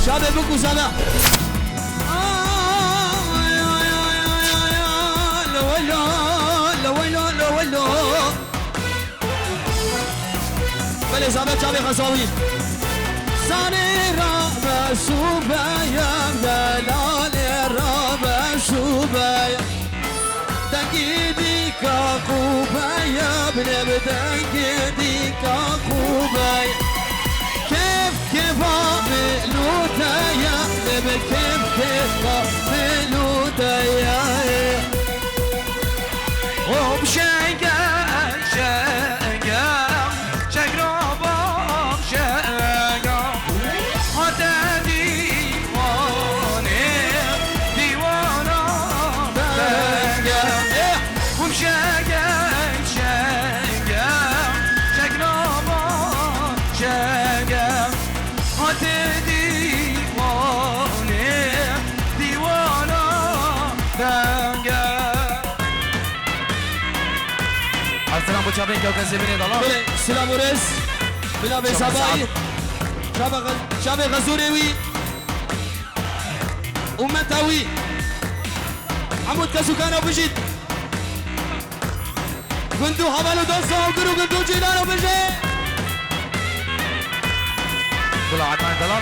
شابه بكو سنة بلي زابط شابه خساوي ساني رابع سوبايا دلالي رابع سوبايا دنگی دیکا خوبایا بنب دنگی دیکا خوبایا کف کفا ملودایا بنب کف کفا ملودایا اوم شنگم شنگم شنگرابام شنگم حتی دیوانه دیوانا دنگم اوم شنگم شنگم شنگرابام شنگم حتی دیوانه دیوانا دنگم السلام بو چابین که کسی بینید الله بله سلام ورس بلا به سبایی شاب غزوروی امتاوی عمود کسو کانو بجید گندو حوالو دوستو گرو گندو جیلانو بجید بلا عدمان دلال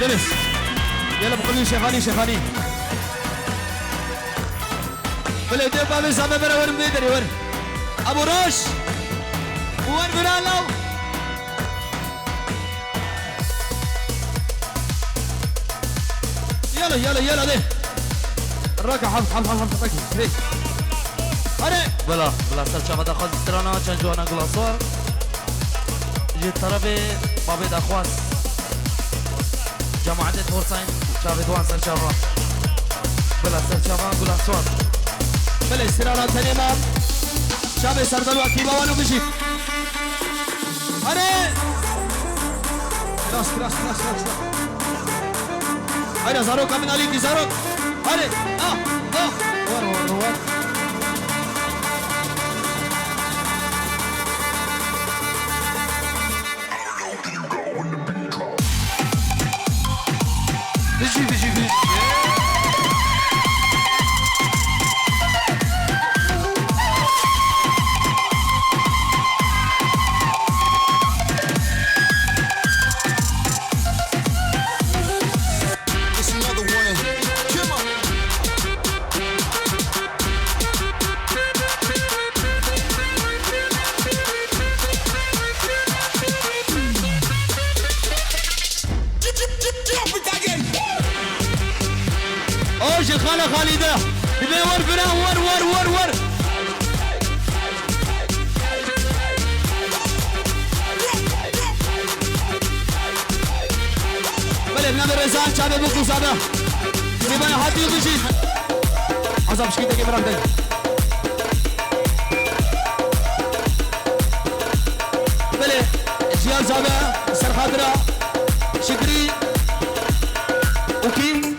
دنس يلا بقولي شيخاني شيخاني بلا دي بابي سامي برا ور ميدري ور ابو روش ور برا لو يلا يلا يلا دي الراكع حفظ حفظ حفظ حفظ هري بلا سر شابه داخل استرانا چند جوانا گلاسوار جيت طربي بابي داخواس جماعة تورسين شابه دوان سر شابه بلا سر شابه گلاسوار بلا استرانا تنمام شابه سردلو اكيبا وانو بشي هري راس راس راس راس هري زاروك من عليك زاروك هري ور بيجي الخالة خالدة ببي ور بنا ور بله ابن رزان شابه بكو سابه ببنا حتى يبشي عصب شكيتة كبرام دي بله جيال سابه سر خادرة شكري وكي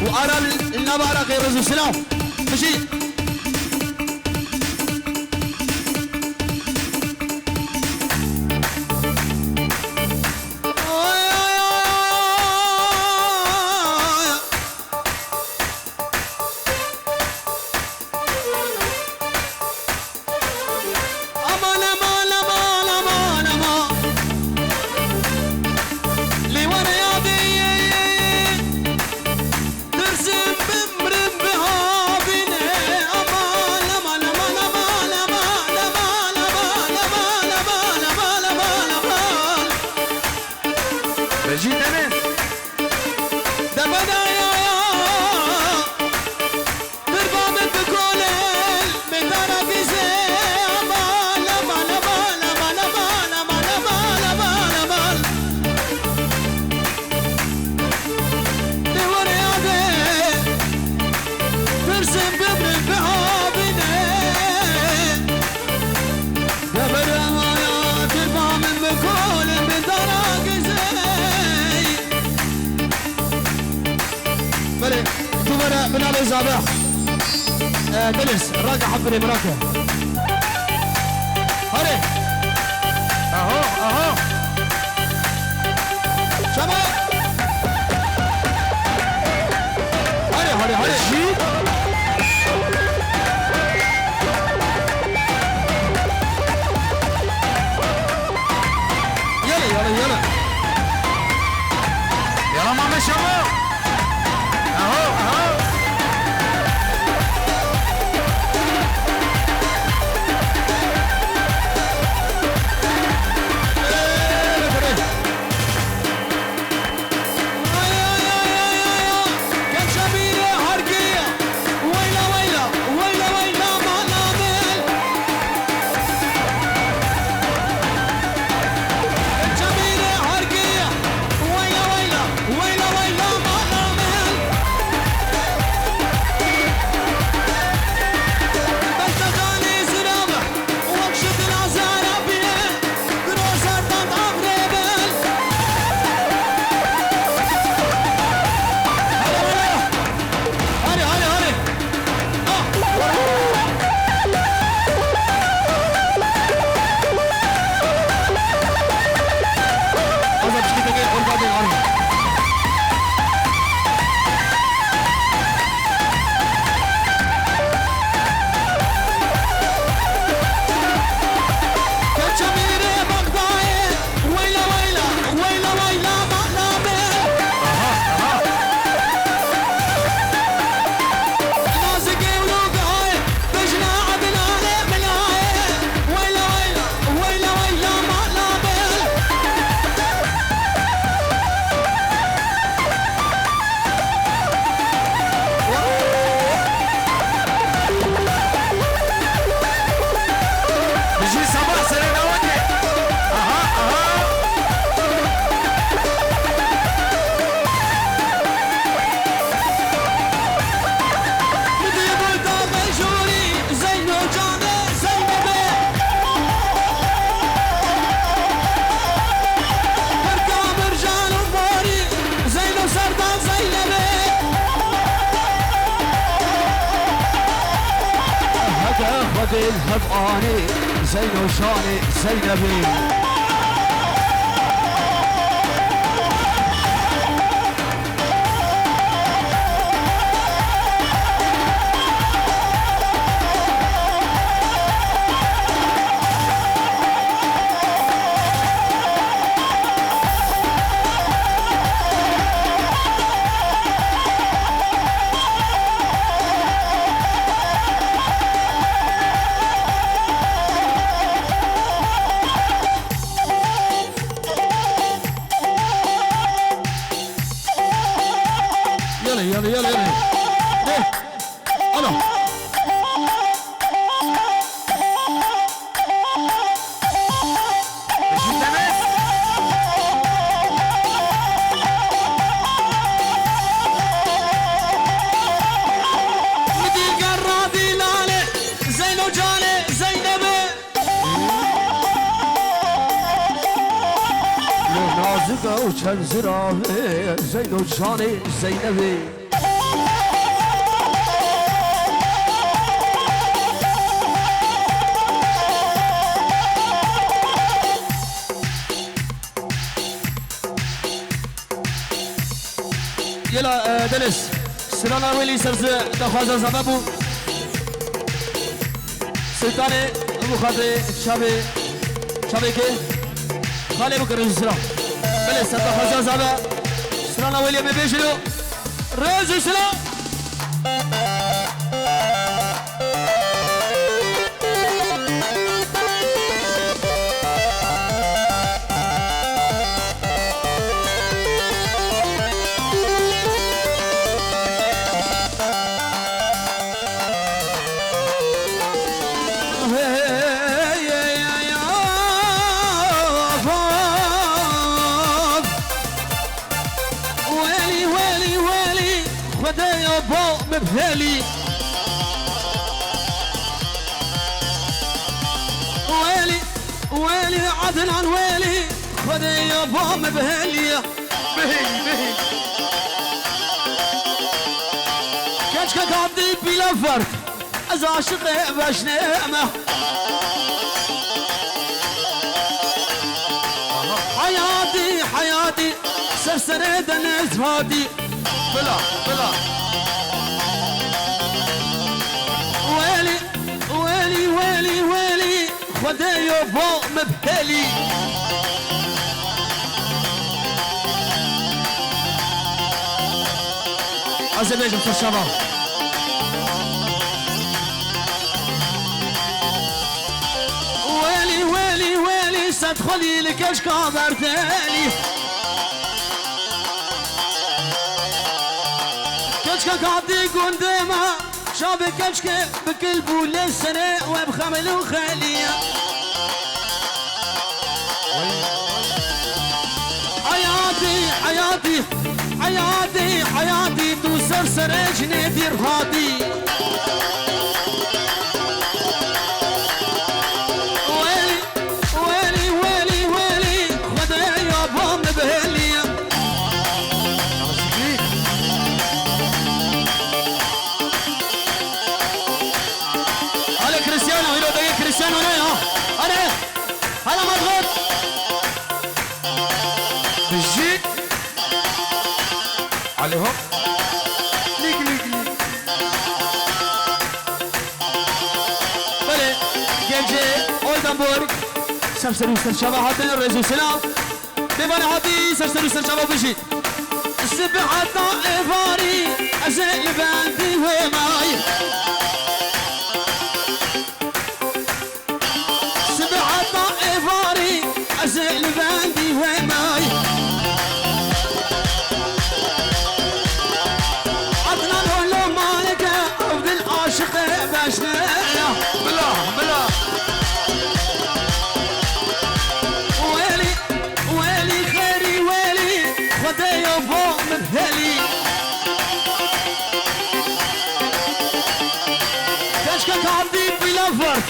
وأرى النبارة غير رزق السلام مشي دلس راجع حفري براكه هري اهو اهو شباب هري هري هري يلا يلا ماما شباب اهو اهو الهباني زين وشاني زينبي يلا ليه الو مدي قرادي لالي زين وجاني زينبي نازقة وشل زرابي زين وجاني زينبي يلا دنس سرانا ويلي سرز دخوازا زبابو سلطاني ابو خاطري شابي كي خالي ابو كرز سرا بلي سر دخوازا زبا سرانا ويلي بيبيشلو رزو سرا خدايا بو مبهالي ويلي عدنان ويلي خدايا بو مبهالي بهي كاش كتعدي بلا فرق از عاشق بشنامه حياتي حياتي سرسرة دنس هادي بلا بلا ويلي ويلي ويلي ويلي خدايا فوق مبهلي عزيزي في الشباب ويلي ويلي ويلي ستدخلي لكش كابرتالي كشكا قاعدي قدامها شاب كشكا بكلب ولسنة وبخمل وخالية حياتي حياتي حياتي حياتي توسر سرج نادر هادي ويلي ويلي ويلي ويلي خدايا بام بهلية هلا كريستيانو هيرو دقيق كريستيانو انا هلا مضغوط بالجيت عليهم ليك ليك ليك بلي جيمجي اولدنبورغ سرسرو سرشابا هاتين الرئيس سلام بيباني هاتي سرسرو سرشابا بشي السبعة طائفاري أزل باندي وماي السبعة طائفاري أزل باندي وماي عاشق بشنايا بلا بلا ويلي ويلي خيري ويلي خدايا فوق مبهلي كشكا قاعدين بلا فرق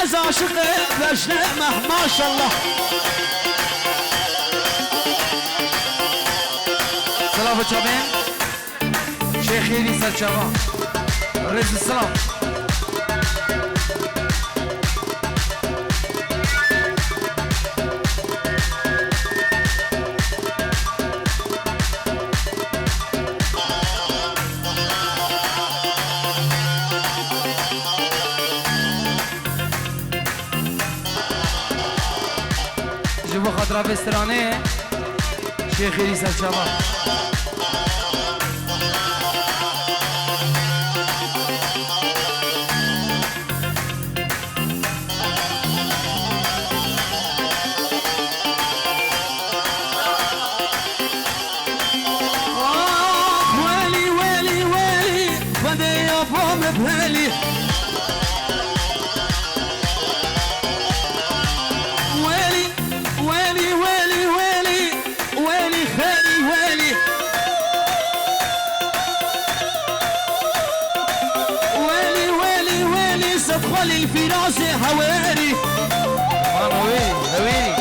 از عاشق بشنايا ما شاء الله سلام جميل شيخ يلي سرچاوا رئيس السلام جيبوا خاطرها بستراني شيخ يلي سرچاوا بهالي ويلي ويلي ويلي ويلي ويلي خالي ويلي ويلي ويلي ويلي ستدخلي في راسي هواري هويلي هويلي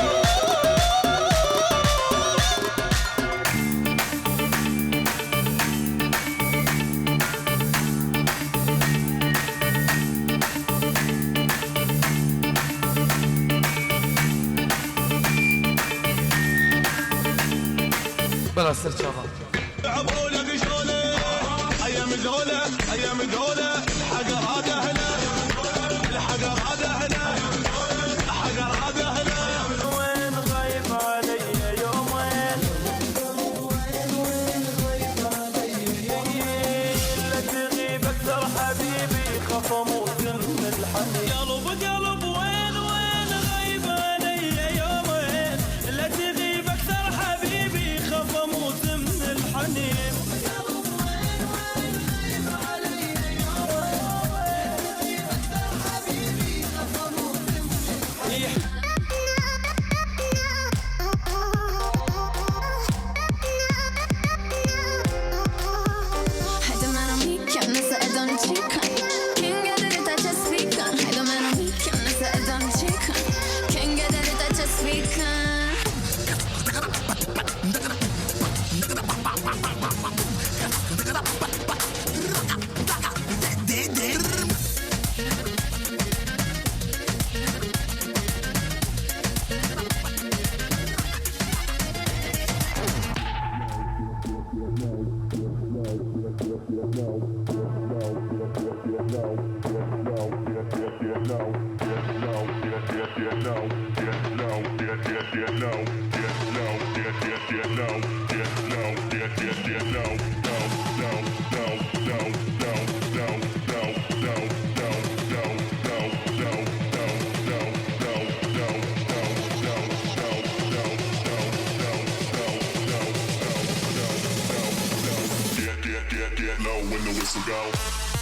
بلا سرچاوا عبوله بشوله ايام ذوله ايام ذوله الحقر هذا هنا الحقر هذا هنا الحقر هذا هنا وين غايب علي يومين وين غايب علي يومين لا تغيب اكثر حبيبي خاف اموت من الحنين قلب قلب وين غايب علي يومين لا تغيب اكثر حبيبي خاف اموت من الحنين Hajde me në mi, kja nëse e do në qikën King e dhe ta që s'klikën Hajde Get low when the whistle go.